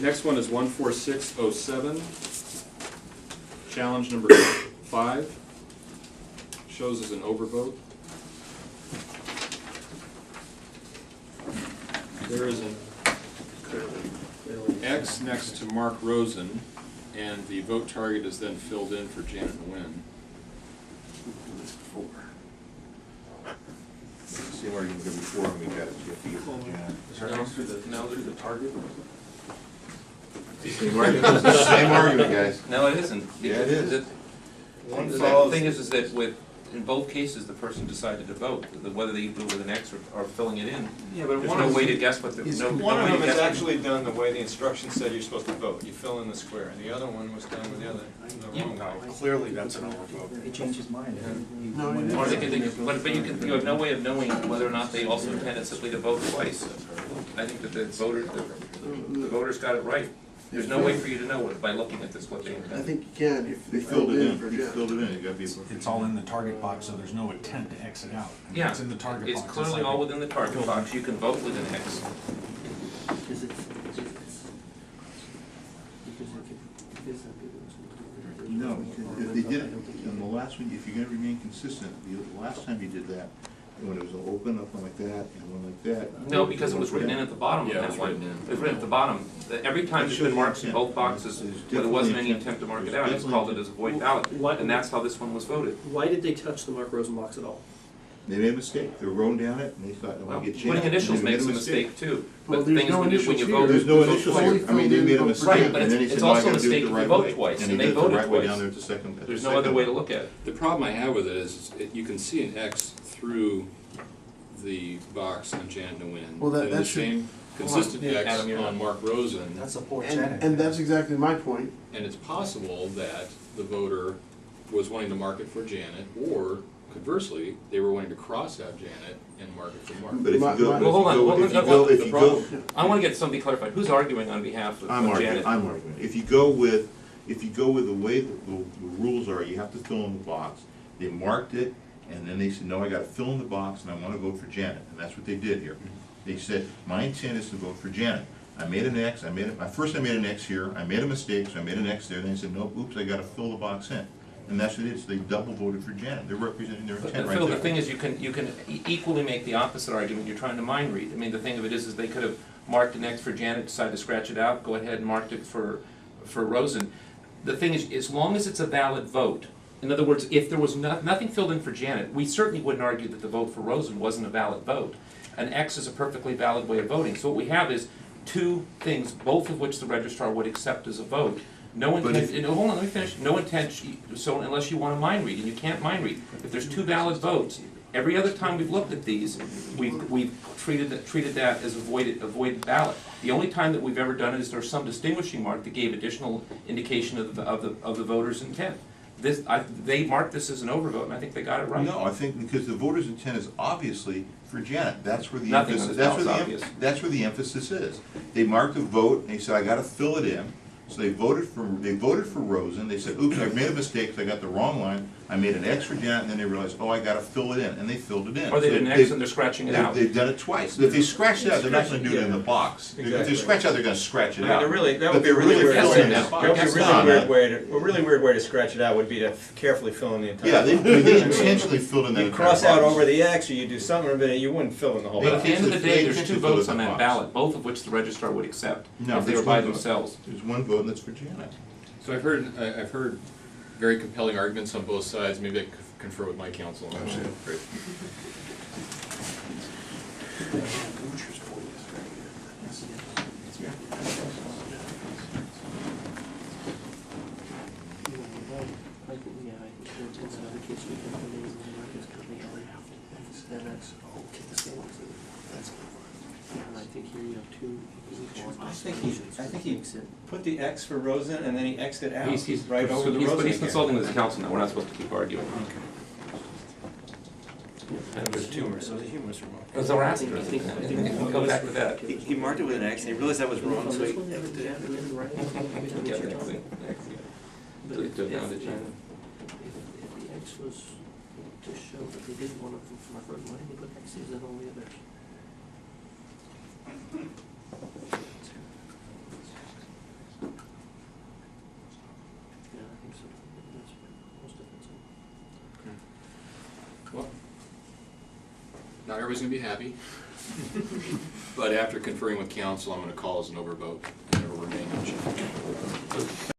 Next one is 14607. Challenge number 5. Shows as an overvote. There is an X next to Mark Rosen, and the vote target is then filled in for Janet Nguyen. Same argument than before when we got it. You have to get the Janet. Is there X through the target? Same argument. Same argument, guys. No, it isn't. Yeah, it is. The thing is that in both cases, the person decided to vote, whether they do it with an X or filling it in. Yeah, but There's one no of way to guess what the, one of them is actually done the way the instructions said you're supposed to vote. You fill in the square, and the other one was done with the wrong way. Clearly, that's an overvote. He changed his mind. Or they can, but you have no way of knowing whether or not they also intended simply to vote twice. I think that the voters got it right. There's no way for you to know it by looking at this, what they intended. I think you can if They filled it in. They filled it in. It got to be. It's all in the target box, so there's no intent to exit out. I mean, Yeah, it's in the target it's box. clearly all within the target box. You can vote with an X. No, if they did it in the last one, if you're going to remain consistent, the last time you did that, when it was open, up one like that, and one like that. No, because it was written in at the bottom of Yeah, that it was one. written in. It was written at the bottom. Every time there's been marks in both boxes, where there wasn't any attempt to mark it out, it's called it as a void ballot. And that's how this one was voted. Why did they touch the Mark Rosen box at all? They made a mistake. They were rolling down it, and they thought, Well, "I'll get changed." putting initials And they made makes a mistake too. Well, But the thing is, there's no when initials you here. vote, There's no Vote initials twice. here. I mean, they made a Right, mistake, but and then he it's said, "No, I also a gotta do it mistake the if you right vote way." twice, And and he they did it the voted right way twice. down there at the second. there's no other way to look at it. The problem I have with it is you can see an X through the box on Janet Nguyen. Well, that- and that the should- same consistent Yeah, X Adam, you're on not- Mark Rosen. That's a poor and that's exactly my point. And it's possible that the voter was wanting to mark it for Janet, or conversely, they were wanting to cross out Janet and mark it for Mark. But if you My- go, my- Well, hold on. if you go, I want to get something clarified. Who's arguing on behalf of Janet? I'm arguing. If you go with the way the rules are, you have to fill in the box. They marked it, and then they said, no, I gotta fill in the box, and I wanna vote for Janet, and that's what they did here. They said, my intent is to vote for Janet. I made an X, first I made an X here, I made a mistake, so I made an X there, and they said, no, oops, I gotta fill the box in. And that's what it is, they double voted for Janet. They're representing their But intent right Phil, there. the thing is, you can equally make the opposite argument. You're trying to mind read. I mean, the thing of it is they could have marked an X for Janet, decided to scratch it out, go ahead and marked it for Rosen. The thing is, as long as it's a valid vote, in other words, if there was nothing filled in for Janet, we certainly wouldn't argue that the vote for Rosen wasn't a valid vote. An X is a perfectly valid way of voting. So what we have is two things, both of which the registrar would accept as a vote. No intent, hold on, let me finish. No intent, so unless you want to mind read, and you can't mind read. If there's two valid votes, every other time we've looked at these, we've treated that as a voided ballot. The only time that we've ever done it is there's some distinguishing mark that gave additional indication of the voter's intent. They marked this as an overvote, and I think they got it right. No, I think because the voter's intent is obviously for Janet. That's where the Nothing emphasis. on this ballot's obvious. That's where the emphasis is. They marked a vote, and they said, "I got to fill it in." So they voted for Rosen. They said, "Oops, I made a mistake because I got the wrong line. I made an X for Janet," and then they realized, "Oh, I got to fill it in," and they filled it in. Or they did an X and they're scratching it They- out. They've done it twice. If they scratch it out, they're not going to do it in the box. If they Exactly. scratch out, they're going to scratch it I out. mean, that But would be a they're really weird filling way in to- the box. That would be a That's really not weird it. way to, a really weird way to scratch it out would be to carefully fill in the entire. Yeah, they intentionally filled in that You entire cross out box. over the X, or you do something, but you wouldn't fill in the whole But at box. the end of the day, They there's two intentionally votes on filled in the that box. ballot, both of which the registrar would accept No, if they were there's by one vote. themselves. There's one vote, and that's for Janet. So I've heard very compelling arguments on both sides. Maybe I could confer with my counsel on that. Great. I think he put the X for Rosen, and then he X'd it out, He's right over the but Rosen he's again. consulting with his counsel now, we're not supposed to keep arguing. And there's humorous, so it's a humorous remark. So we're asking, we'll go back to that. He marked it with an X, and he realized that was wrong, so he X'd it. Yeah, actually, really stood down to Janet. If the X was to show that they did one of them from our first, why didn't they put X's in all the others? not everybody's gonna be happy. But after conferring with council, I'm gonna call as an overvote, and it'll remain unchanged.